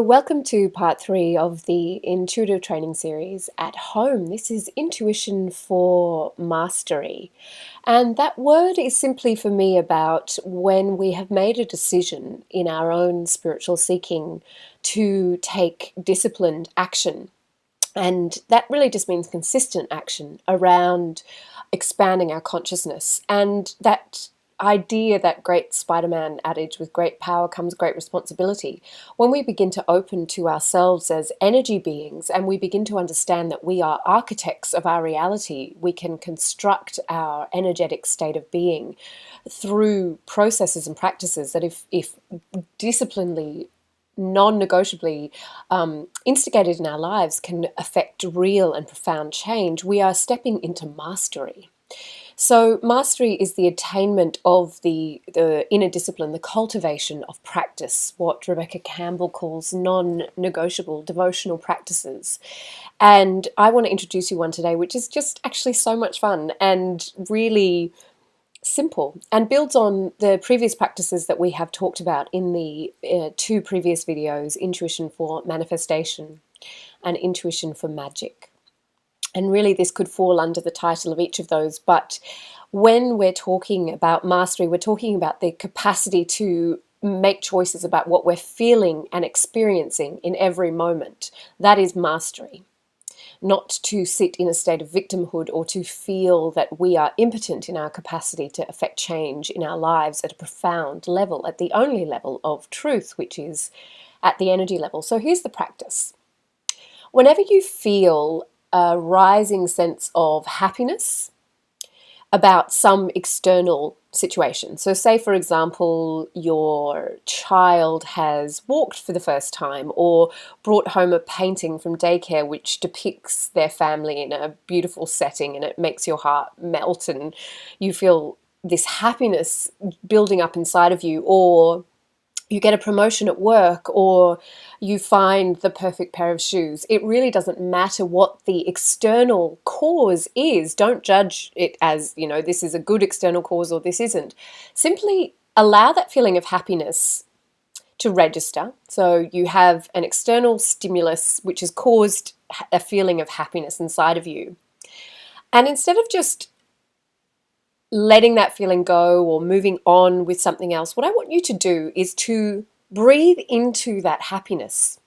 welcome to part 3 of the intuitive training series at home. This is intuition for mastery. And that word is simply for me about when we have made a decision in our own spiritual seeking to take disciplined action. And that really just means consistent action around expanding our consciousness. And that idea, that great Spider-Man adage, with great power comes great responsibility. When we begin to open to ourselves as energy beings and we begin to understand that we are architects of our reality, we can construct our energetic state of being through processes and practices that if disciplinedly, non-negotiably instigated in our lives, can affect real and profound change. We are stepping into mastery. So mastery is the attainment of the inner discipline, the cultivation of practice, what Rebecca Campbell calls non-negotiable devotional practices. And I want to introduce you one today, which is just actually so much fun and really simple and builds on the previous practices that we have talked about in the 2 previous videos, intuition for manifestation and intuition for magic. And really this could fall under the title of each of those, but when we're talking about mastery, we're talking about the capacity to make choices about what we're feeling and experiencing in every moment. That is mastery. Not to sit in a state of victimhood or to feel that we are impotent in our capacity to affect change in our lives at a profound level, at the only level of truth, which is at the energy level. So here's the practice. Whenever you feel a rising sense of happiness about some external situation. So say, for example, your child has walked for the first time or brought home a painting from daycare which depicts their family in a beautiful setting, and it makes your heart melt and you feel this happiness building up inside of you, or you get a promotion at work, or you find the perfect pair of shoes. It really doesn't matter what the external cause is. Don't judge it as, this is a good external cause or this isn't. Simply allow that feeling of happiness to register. So you have an external stimulus which has caused a feeling of happiness inside of you. And instead of just letting that feeling go or moving on with something else, what I want you to do is to breathe into that happiness.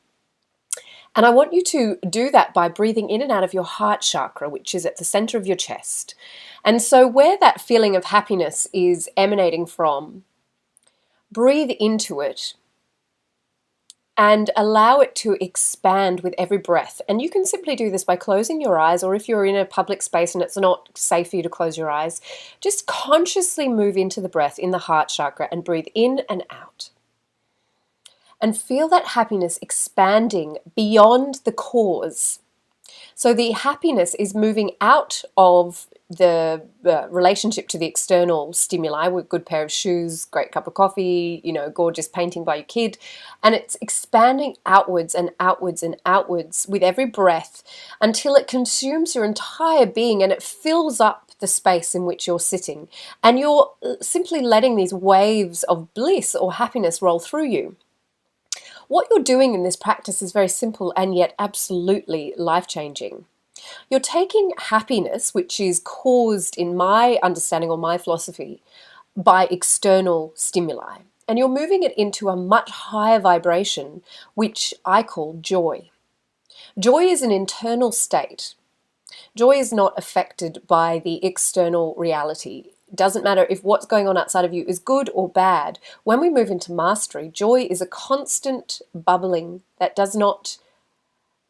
And I want you to do that by breathing in and out of your heart chakra, which is at the center of your chest. And so where that feeling of happiness is emanating from, breathe into it and allow it to expand with every breath. And you can simply do this by closing your eyes, or if you're in a public space and it's not safe for you to close your eyes, just consciously move into the breath in the heart chakra and breathe in and out. And feel that happiness expanding beyond the cause. So the happiness is moving out of the relationship to the external stimuli, with good pair of shoes, great cup of coffee, gorgeous painting by your kid, and it's expanding outwards and outwards and outwards with every breath until it consumes your entire being and it fills up the space in which you're sitting, and you're simply letting these waves of bliss or happiness roll through you. What you're doing in this practice is very simple and yet absolutely life-changing. You're taking happiness, which is caused, in my understanding or my philosophy, by external stimuli, and you're moving it into a much higher vibration, which I call joy. Joy is an internal state. Joy is not affected by the external reality. It doesn't matter if what's going on outside of you is good or bad. When we move into mastery, joy is a constant bubbling that does not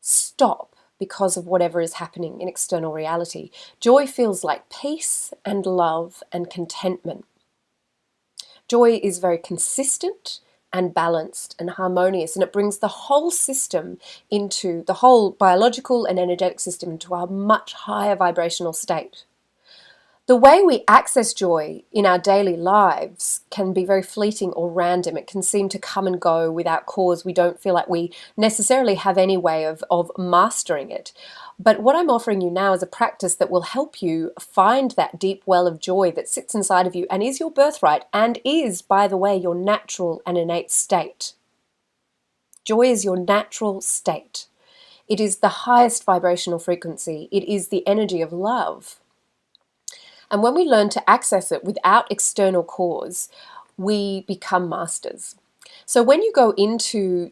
stop because of whatever is happening in external reality. Joy feels like peace and love and contentment. Joy is very consistent and balanced and harmonious, and it brings the whole system into, the whole biological and energetic system, into a much higher vibrational state. The way we access joy in our daily lives can be very fleeting or random. It can seem to come and go without cause. We don't feel like we necessarily have any way of mastering it. But what I'm offering you now is a practice that will help you find that deep well of joy that sits inside of you and is your birthright and is, by the way, your natural and innate state. Joy is your natural state. It is the highest vibrational frequency. It is the energy of love. And when we learn to access it without external cause, we become masters. So when you go into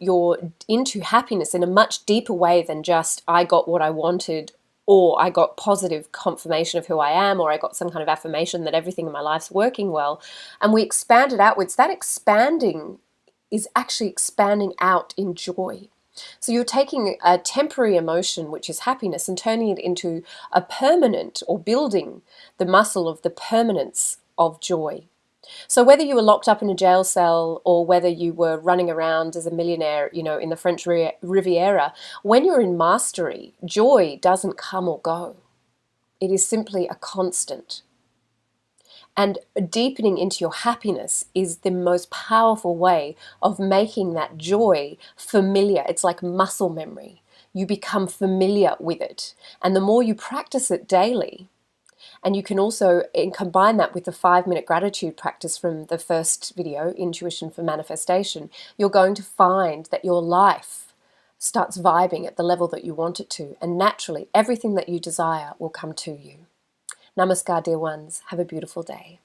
happiness in a much deeper way than just I got what I wanted, or I got positive confirmation of who I am, or I got some kind of affirmation that everything in my life's working well, and we expand it outwards, that expanding is actually expanding out in joy. So you're taking a temporary emotion, which is happiness, and turning it into a permanent, or building the muscle of the permanence of joy. So whether you were locked up in a jail cell or whether you were running around as a millionaire, in the French Riviera, when you're in mastery, joy doesn't come or go. It is simply a constant. And deepening into your happiness is the most powerful way of making that joy familiar. It's like muscle memory. You become familiar with it. And the more you practice it daily, and you can also combine that with the 5-minute gratitude practice from the first video, Intuition for Manifestation, you're going to find that your life starts vibing at the level that you want it to. And naturally, everything that you desire will come to you. Namaskar, dear ones. Have a beautiful day.